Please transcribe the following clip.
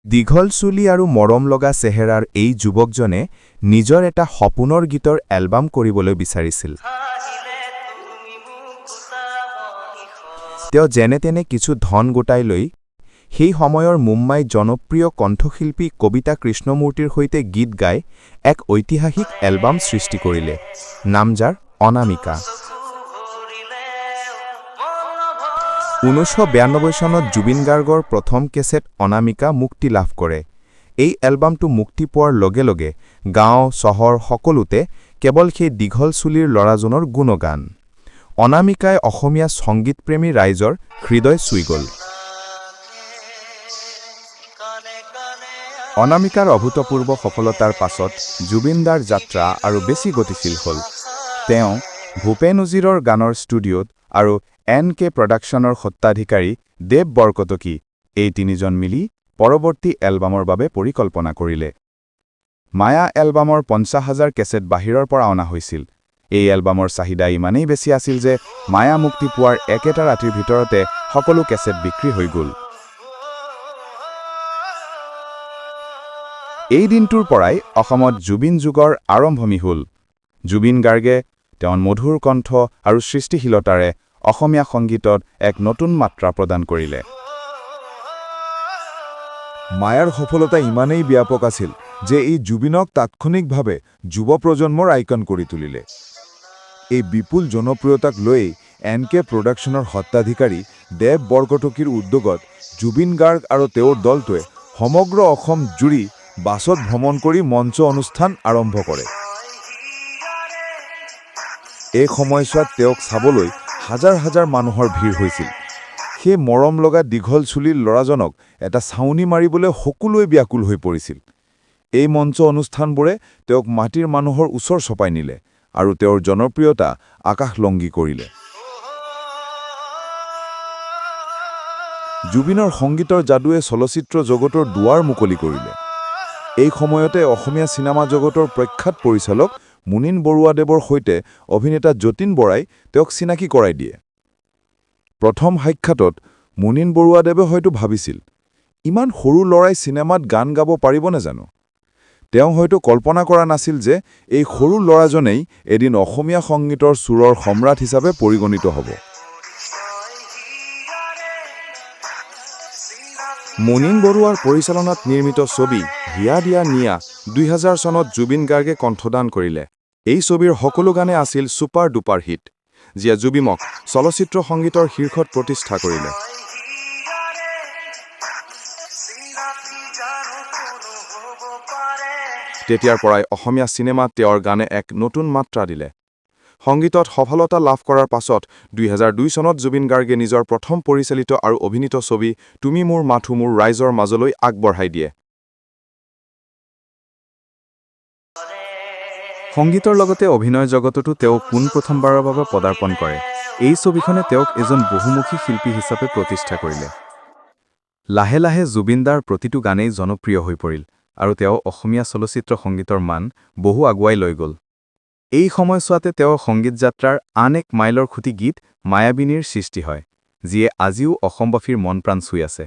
দীঘল চুলি আৰু মৰম লগা চেহেৰাৰ এই যুৱকজনে নিজৰ এটা সপোনৰ গীতৰ এলবাম কৰিবলৈ বিচাৰিছিল। তেওঁ যেনে তেনে কিছু ধন গোটাই লৈ সেই সময়ৰ মুম্বাইৰ জনপ্ৰিয় কণ্ঠশিল্পী কবিতা কৃষ্ণমূৰ্তিৰ সৈতে গীত গাই এক ঐতিহাসিক এলবাম সৃষ্টি কৰিলে, নাম যাৰ অনামিকা। 1992 চনত জুবিন গাৰ্গৰ প্ৰথম কেছেট অনামিকা মুক্তি লাভ কৰে। এই এলবামটো মুক্তি পোৱাৰ লগে লগে গাঁও চহৰ সকলোতে কেৱল সেই দীঘল চুলিৰ ল'ৰাজনৰ গুণগান। অনামিকাই অসমীয়া সংগীতপ্ৰেমী ৰাইজৰ হৃদয় চুই গ'ল। অনামিকাৰ অভূতপূৰ্ব সফলতাৰ পাছত জুবিনদাৰ যাত্ৰা আৰু বেছি গতিশীল হ'ল। তেওঁ ভূপেন উজিৰৰ গানৰ ষ্টুডিঅ'ত আৰু NK প্ৰডাকশ্যনৰ সত্ত্বাধিকাৰী দেৱ বৰকটকী এই তিনিজন মিলি পৰৱৰ্তী এলবামৰ বাবে পৰিকল্পনা কৰিলে। মায়া এলবামৰ 50,000 কেছেট বাহিৰৰ পৰা অনা হৈছিল। এই এলবামৰ চাহিদা ইমানেই বেছি আছিল যে মায়া মুক্তি পোৱাৰ একেটা ৰাতিৰ ভিতৰতে সকলো কেছেট বিক্ৰী হৈ গ'ল। এই দিনটোৰ পৰাই অসমত জুবিন যুগৰ আৰম্ভণি হ'ল। জুবিন গাৰ্গে তেওঁৰ মধুৰ কণ্ঠ আৰু সৃষ্টিশীলতাৰে অসমীয়া সংগীতত এক নতুন মাত্ৰা প্ৰদান কৰিলে। মায়াৰ সফলতা ইমানেই ব্যাপক আছিল যে ই জুবিনক তাৎক্ষণিকভাৱে যুৱ প্ৰজন্মৰ আইকন কৰি তুলিলে। এই বিপুল জনপ্ৰিয়তাক লৈ NK প্ৰডাকশ্যনৰ সত্ত্বাধিকাৰী দেৱ বৰকটকীৰ উদ্যোগত জুবিন গাৰ্গ আৰু তেওঁৰ দলটোৱে সমগ্ৰ অসম জুৰি বাছত ভ্ৰমণ কৰি মঞ্চ অনুষ্ঠান আৰম্ভ কৰে। এই সময়ছোৱাত তেওঁক চাবলৈ হাজাৰ হাজাৰ মানুহৰ ভিৰ হৈছিল। সেই মৰম লগা দীঘল চুলিৰ ল'ৰাজনক এটা ছাউনি মাৰিবলৈ সকলোৱে ব্যাকুল হৈ পৰিছিল। এই মঞ্চ অনুষ্ঠানবোৰে তেওঁক মাটিৰ মানুহৰ ওচৰ চপাই নিলে আৰু তেওঁৰ জনপ্ৰিয়তা আকাশলংঘী কৰিলে। জুবিনৰ সংগীতৰ যাদুৱে চলচ্চিত্ৰ জগতৰ দুৱাৰ মুকলি কৰিলে। এই সময়তে অসমীয়া চিনেমা জগতৰ প্ৰখ্যাত পৰিচালক মুনীন বৰুৱাদেৱৰ সৈতে অভিনেতা যতীন বৰাই তেওঁক চিনাকি কৰাই দিয়ে। প্ৰথম সাক্ষাতত মুনীন বৰুৱাদেৱে হয়তো ভাবিছিল, ইমান সৰু ল'ৰাই চিনেমাত গান গাব পাৰিবনে জানো? তেওঁ হয়তো কল্পনা কৰা নাছিল যে এই সৰু ল'ৰাজনেই এদিন অসমীয়া সংগীতৰ সুৰৰ সম্ৰাট হিচাপে পৰিগণিত হ'ব। মুনীন বৰুৱাৰ পৰিচালনাত নিৰ্মিত ছবি হিয়া দিয়া নিয়া 2000 চনত জুবিন গাৰ্গে কণ্ঠদান কৰিলে। এই ছবিৰ সকলো গানে আছিল ছুপাৰ ডুপাৰ হিট, যিয়ে জুবিনক চলচ্চিত্ৰ সংগীতৰ শীৰ্ষত প্ৰতিষ্ঠা কৰিলে। তেতিয়াৰ পৰাই অসমীয়া চিনেমাত তেওঁৰ গানে এক নতুন মাত্ৰা দিলে। সংগীতত সফলতা লাভ কৰাৰ পাছত 2002 চনত জুবিন গাৰ্গে নিজৰ প্ৰথম পৰিচালিত আৰু অভিনীত ছবি তুমি মোৰ মাথো মোৰ ৰাইজৰ মাজলৈ আগবঢ়াই দিয়ে। সংগীতৰ লগতে অভিনয় জগততো তেওঁ পোনপ্ৰথমবাৰৰ বাবে পদাৰ্পণ কৰে। এই ছবিখনে তেওঁক এজন বহুমুখী শিল্পী হিচাপে প্ৰতিষ্ঠা কৰিলে। লাহে লাহে জুবিনদাৰ প্ৰতিটো গানেই জনপ্ৰিয় হৈ পৰিল আৰু তেওঁ অসমীয়া চলচ্চিত্ৰ সংগীতৰ মান বহু আগুৱাই লৈ গ'ল। এই সময়ছোৱাতে তেওঁৰ সংগীত যাত্ৰাৰ আন এক মাইলৰ খুঁটি গীত মায়াবিনীৰ সৃষ্টি হয়, যিয়ে আজিও অসমবাসীৰ মন প্ৰাণ চুই আছে।